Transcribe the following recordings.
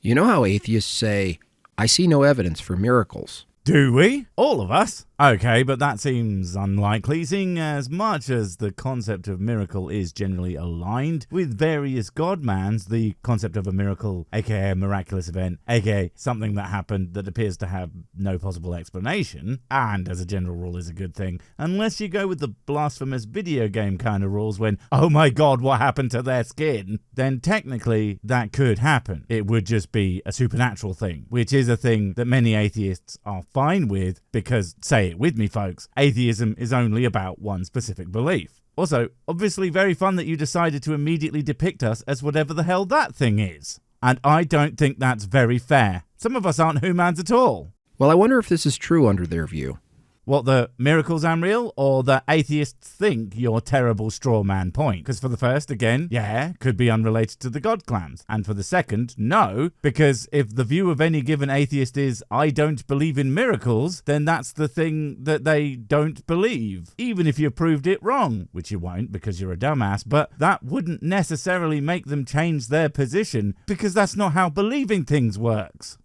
You know how atheists say, I see no evidence for miracles? Do we? All of us? Okay, but that seems unlikely, seeing as much as the concept of miracle is generally aligned with various godmans, the concept of a miracle, aka a miraculous event, aka something that happened that appears to have no possible explanation, and as a general rule is a good thing, unless you go with the blasphemous video game kind of rules when, oh my god, what happened to their skin? Then technically that could happen. It would just be a supernatural thing, which is a thing that many atheists are fine with because, say it with me folks, atheism is only about one specific belief. Also, obviously very fun that you decided to immediately depict us as whatever the hell that thing is. And I don't think that's very fair. Some of us aren't humans at all. Well, I wonder if this is true under their view. What, the miracles unreal, or the atheists think your terrible straw man point? Because for the first, again, yeah, could be unrelated to the god clans. And for the second, no, because if the view of any given atheist is, I don't believe in miracles, then that's the thing that they don't believe. Even if you proved it wrong, which you won't because you're a dumbass, but that wouldn't necessarily make them change their position, because that's not how believing things works.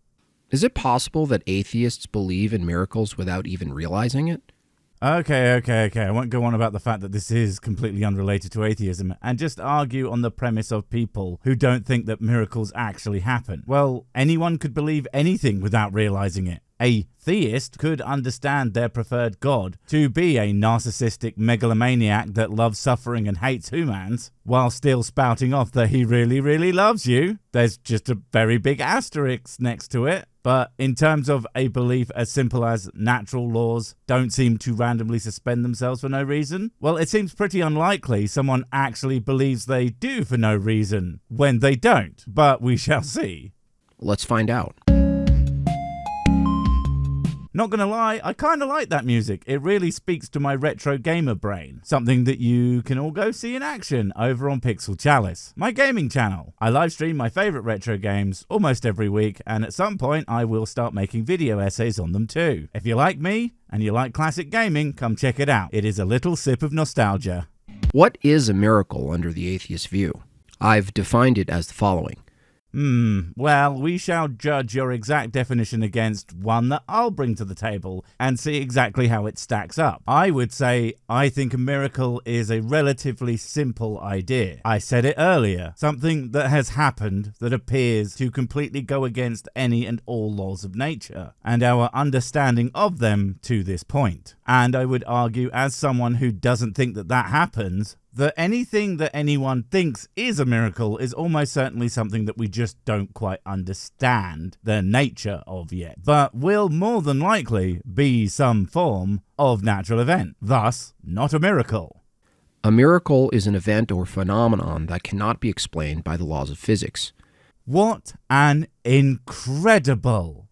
Is it possible that atheists believe in miracles without even realizing it? Okay. I won't go on about the fact that this is completely unrelated to atheism and just argue on the premise of people who don't think that miracles actually happen. Well, anyone could believe anything without realizing it. A theist could understand their preferred god to be a narcissistic megalomaniac that loves suffering and hates humans, while still spouting off that he really, really loves you. There's just a very big asterisk next to it. But in terms of a belief as simple as natural laws don't seem to randomly suspend themselves for no reason, well, it seems pretty unlikely someone actually believes they do for no reason when they don't. But we shall see. Let's find out. Not gonna lie, I kinda like that music. It really speaks to my retro gamer brain. Something that you can all go see in action over on Pixel Chalice, my gaming channel. I live stream my favourite retro games almost every week, and at some point I will start making video essays on them too. If you like me, and you like classic gaming, come check it out. It is a little sip of nostalgia. What is a miracle under the atheist view? I've defined it as the following. Well, we shall judge your exact definition against one that I'll bring to the table and see exactly how it stacks up. I would say I think a miracle is a relatively simple idea. I said it earlier, something that has happened that appears to completely go against any and all laws of nature and our understanding of them to this point. And I would argue, as someone who doesn't think that that happens, that anything that anyone thinks is a miracle is almost certainly something that we just don't quite understand the nature of yet, but will more than likely be some form of natural event, thus not a miracle. A miracle is an event or phenomenon that cannot be explained by the laws of physics. What an incredibly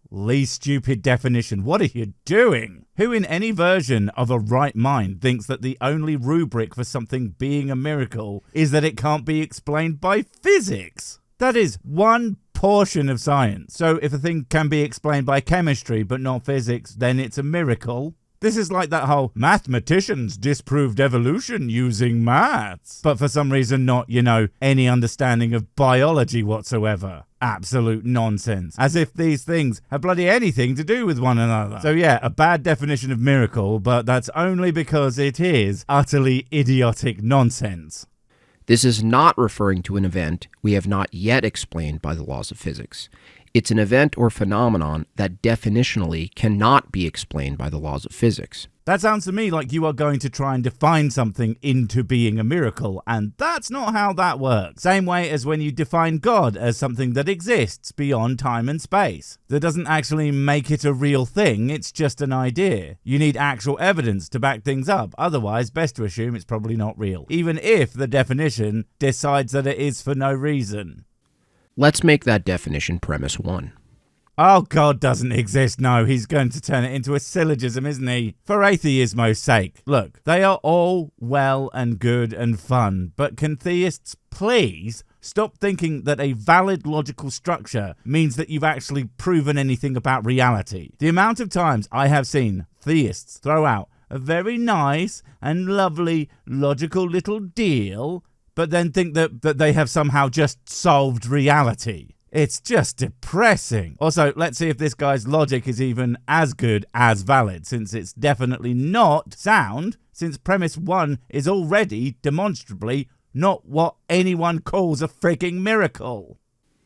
stupid definition. What are you doing? Who in any version of a right mind thinks that the only rubric for something being a miracle is that it can't be explained by physics? That is one portion of science. So if a thing can be explained by chemistry but not physics, then it's a miracle. This is like that whole mathematicians disproved evolution using maths, but for some reason not, any understanding of biology whatsoever. Absolute nonsense. As if these things have bloody anything to do with one another. So yeah, a bad definition of miracle, but that's only because it is utterly idiotic nonsense. This is not referring to an event we have not yet explained by the laws of physics. It's an event or phenomenon that definitionally cannot be explained by the laws of physics. That sounds to me like you are going to try and define something into being a miracle, and that's not how that works. Same way as when you define God as something that exists beyond time and space. That doesn't actually make it a real thing, it's just an idea. You need actual evidence to back things up, otherwise best to assume it's probably not real, even if the definition decides that it is for no reason. Let's make that definition premise 1. Oh, God doesn't exist. No, he's going to turn it into a syllogism, isn't he? For atheismo's sake. Look, they are all well and good and fun, but can theists please stop thinking that a valid logical structure means that you've actually proven anything about reality? The amount of times I have seen theists throw out a very nice and lovely logical little deal, but then think that they have somehow just solved reality. It's just depressing. Also, let's see if this guy's logic is even as good as valid, since it's definitely not sound, since premise 1 is already demonstrably not what anyone calls a frigging miracle.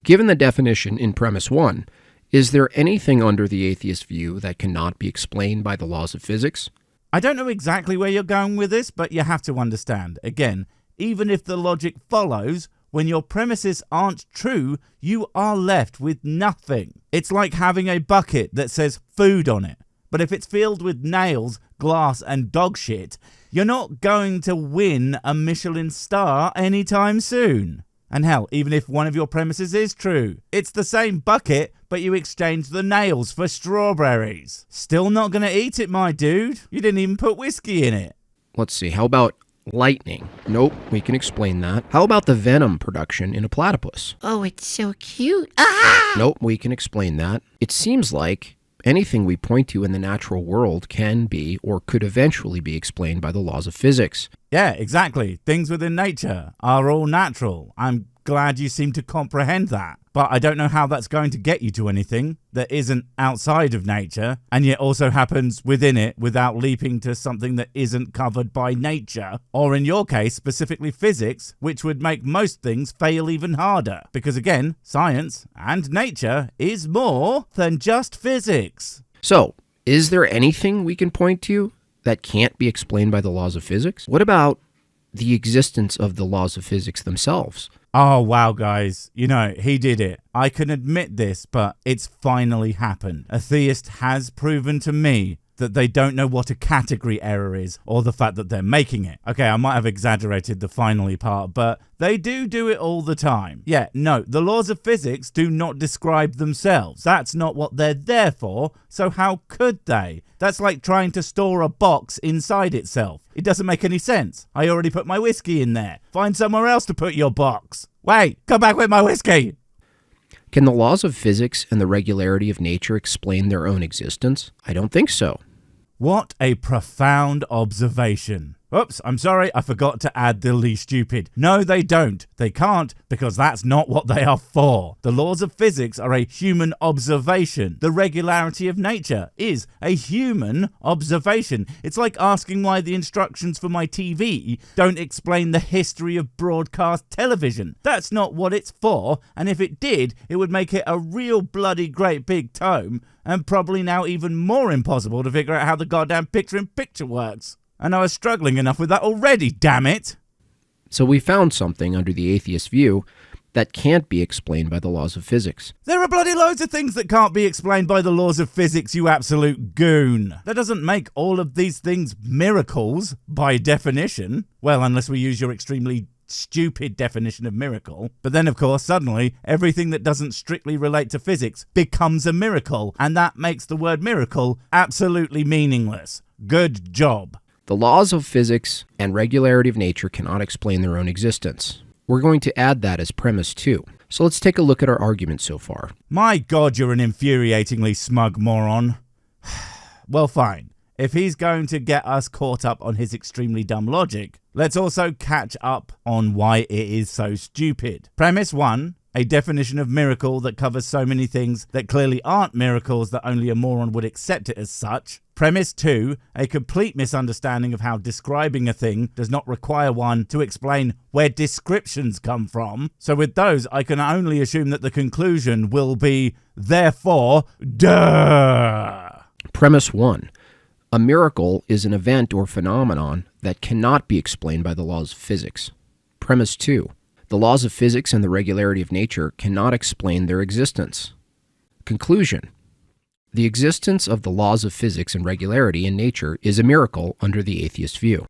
Given the definition in premise 1, is there anything under the atheist view that cannot be explained by the laws of physics? I don't know exactly where you're going with this, but you have to understand. Again, even if the logic follows, when your premises aren't true, you are left with nothing. It's like having a bucket that says food on it. But if it's filled with nails, glass, and dog shit, you're not going to win a Michelin star anytime soon. And hell, even if one of your premises is true, it's the same bucket, but you exchange the nails for strawberries. Still not gonna eat it, my dude. You didn't even put whiskey in it. Let's see, how about lightning? Nope, we can explain that. How about the venom production in a platypus? Oh, it's so cute. Ah! Nope, we can explain that. It seems like anything we point to in the natural world can be or could eventually be explained by the laws of physics. Yeah, exactly. Things within nature are all natural. I'm glad you seem to comprehend that. But I don't know how that's going to get you to anything that isn't outside of nature and yet also happens within it without leaping to something that isn't covered by nature. Or in your case, specifically physics, which would make most things fail even harder. Because again, science and nature is more than just physics. So, is there anything we can point to that can't be explained by the laws of physics? What about the existence of the laws of physics themselves? Oh, wow, guys. You know, he did it. I can admit this, but it's finally happened. A theist has proven to me that they don't know what a category error is or the fact that they're making it. Okay, I might have exaggerated the finally part, but they do it all the time. Yeah, no, the laws of physics do not describe themselves. That's not what they're there for, so how could they? That's like trying to store a box inside itself. It doesn't make any sense. I already put my whiskey in there. Find somewhere else to put your box. Wait, come back with my whiskey. Can the laws of physics and the regularity of nature explain their own existence? I don't think so. What a profound observation. Oops, I'm sorry, I forgot to add the least stupid. No, they don't. They can't, because that's not what they are for. The laws of physics are a human observation. The regularity of nature is a human observation. It's like asking why the instructions for my TV don't explain the history of broadcast television. That's not what it's for, and if it did, it would make it a real bloody great big tome, and probably now even more impossible to figure out how the goddamn picture-in-picture works. And I was struggling enough with that already, damn it! So we found something under the atheist view that can't be explained by the laws of physics. There are bloody loads of things that can't be explained by the laws of physics, you absolute goon. That doesn't make all of these things miracles, by definition. Well, unless we use your extremely stupid definition of miracle. But then, of course, suddenly, everything that doesn't strictly relate to physics becomes a miracle, and that makes the word miracle absolutely meaningless. Good job. The laws of physics and regularity of nature cannot explain their own existence. We're going to add that as premise 2. So let's take a look at our argument so far. My God, you're an infuriatingly smug moron. Well, fine. If he's going to get us caught up on his extremely dumb logic, let's also catch up on why it is so stupid. Premise 1, a definition of miracle that covers so many things that clearly aren't miracles that only a moron would accept it as such. Premise 2, a complete misunderstanding of how describing a thing does not require one to explain where descriptions come from. So with those, I can only assume that the conclusion will be, therefore, duh. Premise 1. A miracle is an event or phenomenon that cannot be explained by the laws of physics. Premise 2. The laws of physics and the regularity of nature cannot explain their existence. Conclusion. The existence of the laws of physics and regularity in nature is a miracle under the atheist view.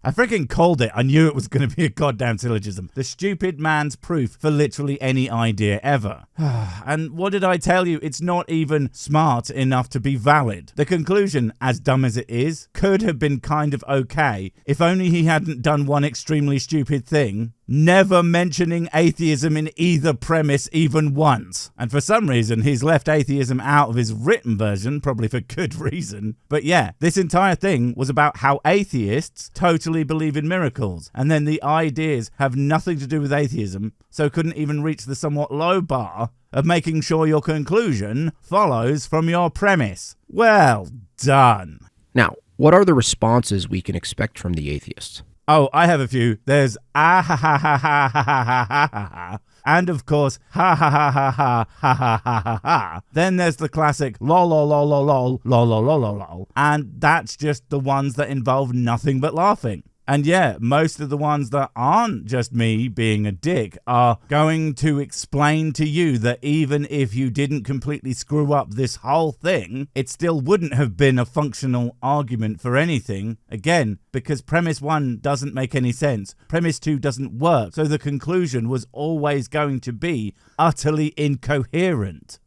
I freaking called it. I knew it was going to be a goddamn syllogism. The stupid man's proof for literally any idea ever. And what did I tell you? It's not even smart enough to be valid. The conclusion, as dumb as it is, could have been kind of okay if only he hadn't done one extremely stupid thing. Never mentioning atheism in either premise even once. And for some reason, he's left atheism out of his written version, probably for good reason. But yeah, this entire thing was about how atheists totally believe in miracles. And then the ideas have nothing to do with atheism, so couldn't even reach the somewhat low bar of making sure your conclusion follows from your premise. Well done. Now, what are the responses we can expect from the atheists? Oh, I have a few. There's ah ha ha ha ha ha ha ha ha ha. And of course, ha ha ha ha ha ha ha ha ha ha. Then there's the classic lol lol lol lol lol lol lol lol lol. And that's just the ones that involve nothing but laughing. And yeah, most of the ones that aren't just me being a dick are going to explain to you that even if you didn't completely screw up this whole thing, it still wouldn't have been a functional argument for anything. Again, because premise 1 doesn't make any sense. Premise 2 doesn't work. So the conclusion was always going to be utterly incoherent.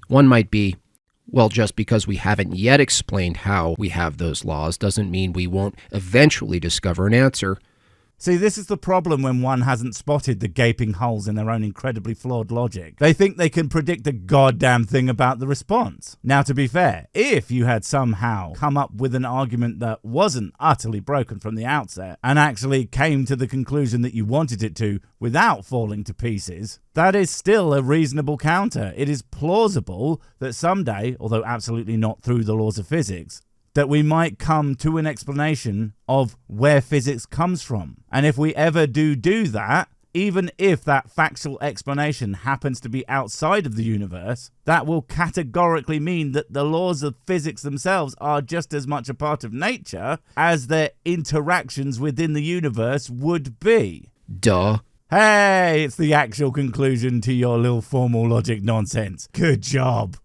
One might be, well, just because we haven't yet explained how we have those laws doesn't mean we won't eventually discover an answer. See, this is the problem when one hasn't spotted the gaping holes in their own incredibly flawed logic. They think they can predict a goddamn thing about the response. Now, to be fair, if you had somehow come up with an argument that wasn't utterly broken from the outset and actually came to the conclusion that you wanted it to without falling to pieces, that is still a reasonable counter. It is plausible that someday, although absolutely not through the laws of physics, that we might come to an explanation of where physics comes from. And if we ever do that, even if that factual explanation happens to be outside of the universe, that will categorically mean that the laws of physics themselves are just as much a part of nature as their interactions within the universe would be. Duh. Hey, it's the actual conclusion to your little formal logic nonsense. Good job.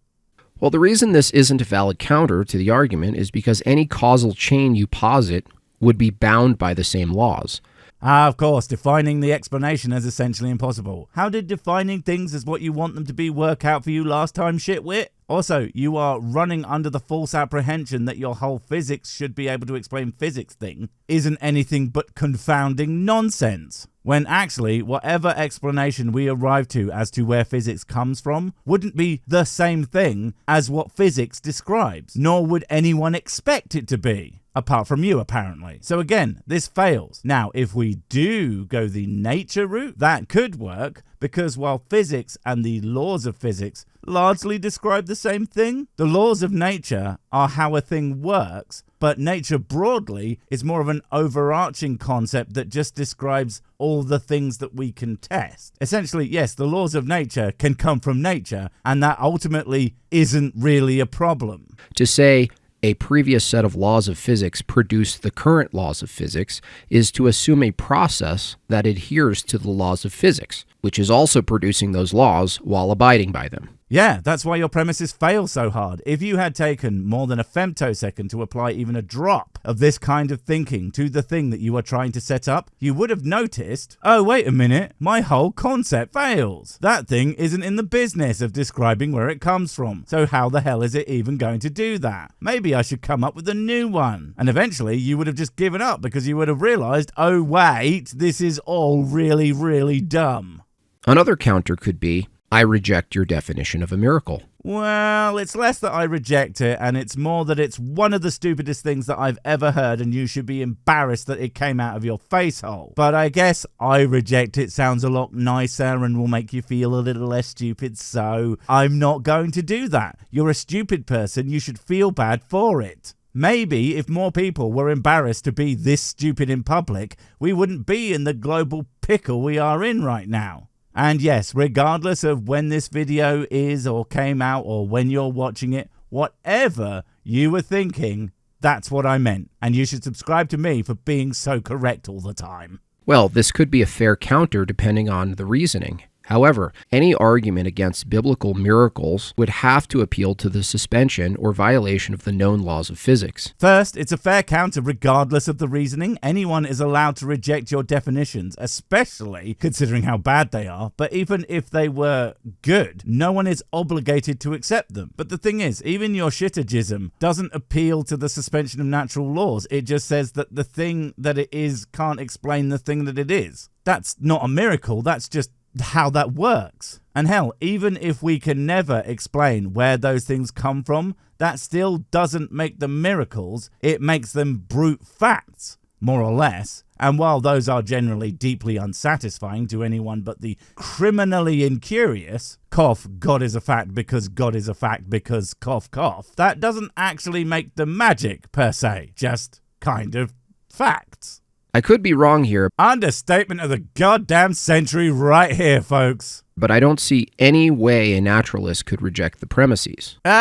Well, the reason this isn't a valid counter to the argument is because any causal chain you posit would be bound by the same laws. Of course, defining the explanation is essentially impossible. How did defining things as what you want them to be work out for you last time, shitwit? Also, you are running under the false apprehension that your whole physics should be able to explain physics thing isn't anything but confounding nonsense. When actually, whatever explanation we arrive to as to where physics comes from wouldn't be the same thing as what physics describes, nor would anyone expect it to be. Apart from you, apparently. So again, this fails. Now, if we do go the nature route, that could work, because while physics and the laws of physics largely describe the same thing, the laws of nature are how a thing works, but nature broadly is more of an overarching concept that just describes all the things that we can test. Essentially, yes, the laws of nature can come from nature, and that ultimately isn't really a problem. To say a previous set of laws of physics produced the current laws of physics is to assume a process that adheres to the laws of physics, which is also producing those laws while abiding by them. Yeah, that's why your premises fail so hard. If you had taken more than a femtosecond to apply even a drop of this kind of thinking to the thing that you are trying to set up, you would have noticed, oh, wait a minute, my whole concept fails. That thing isn't in the business of describing where it comes from. So how the hell is it even going to do that? Maybe I should come up with a new one. And eventually you would have just given up because you would have realized, oh, wait, this is all really, really dumb. Another counter could be, I reject your definition of a miracle. Well, it's less that I reject it, and it's more that it's one of the stupidest things that I've ever heard, and you should be embarrassed that it came out of your face hole. But I guess I reject it sounds a lot nicer and will make you feel a little less stupid, so I'm not going to do that. You're a stupid person, you should feel bad for it. Maybe if more people were embarrassed to be this stupid in public, we wouldn't be in the global pickle we are in right now. And yes, regardless of when this video is or came out or when you're watching it, whatever you were thinking, that's what I meant. And you should subscribe to me for being so correct all the time. Well, this could be a fair counter depending on the reasoning. However, any argument against biblical miracles would have to appeal to the suspension or violation of the known laws of physics. First, it's a fair counter regardless of the reasoning. Anyone is allowed to reject your definitions, especially considering how bad they are. But even if they were good, no one is obligated to accept them. But the thing is, even your shittergism doesn't appeal to the suspension of natural laws. It just says that the thing that it is can't explain the thing that it is. That's not a miracle, that's just how that works. And hell, even if we can never explain where those things come from, that still doesn't make them miracles. It makes them brute facts, more or less. And while those are generally deeply unsatisfying to anyone but the criminally incurious, cough, God is a fact because God is a fact because cough, cough, that doesn't actually make them magic per se, just kind of facts. I could be wrong here, Understatement of the goddamn century right here, folks. but I don't see any way a naturalist could reject the premises. So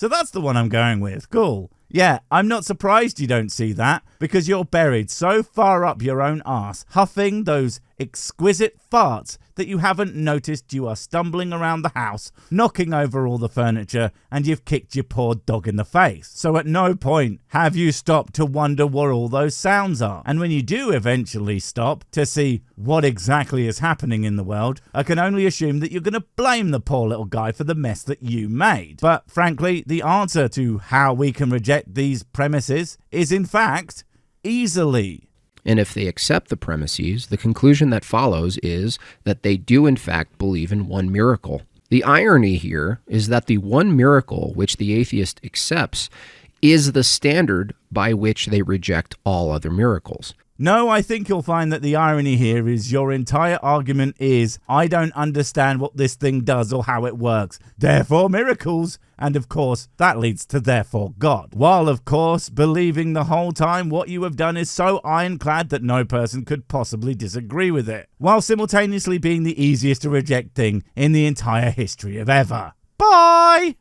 that's the one I'm going with. Cool. Yeah, I'm not surprised you don't see that, because you're buried so far up your own arse, huffing those exquisite farts that you haven't noticed you are stumbling around the house, knocking over all the furniture, and you've kicked your poor dog in the face. So at no point have you stopped to wonder what all those sounds are. And when you do eventually stop to see what exactly is happening in the world, I can only assume that you're going to blame the poor little guy for the mess that you made. But frankly, the answer to how we can reject these premises is in fact easily. And if they accept the premises, the conclusion that follows is that they do in fact believe in one miracle. The irony here is that the one miracle which the atheist accepts is the standard by which they reject all other miracles. No, I think you'll find that the irony here is your entire argument is, I don't understand what this thing does or how it works, therefore miracles, and of course that leads to therefore God. While of course believing the whole time what you have done is so ironclad that no person could possibly disagree with it, while simultaneously being the easiest to reject thing in the entire history of ever. Bye!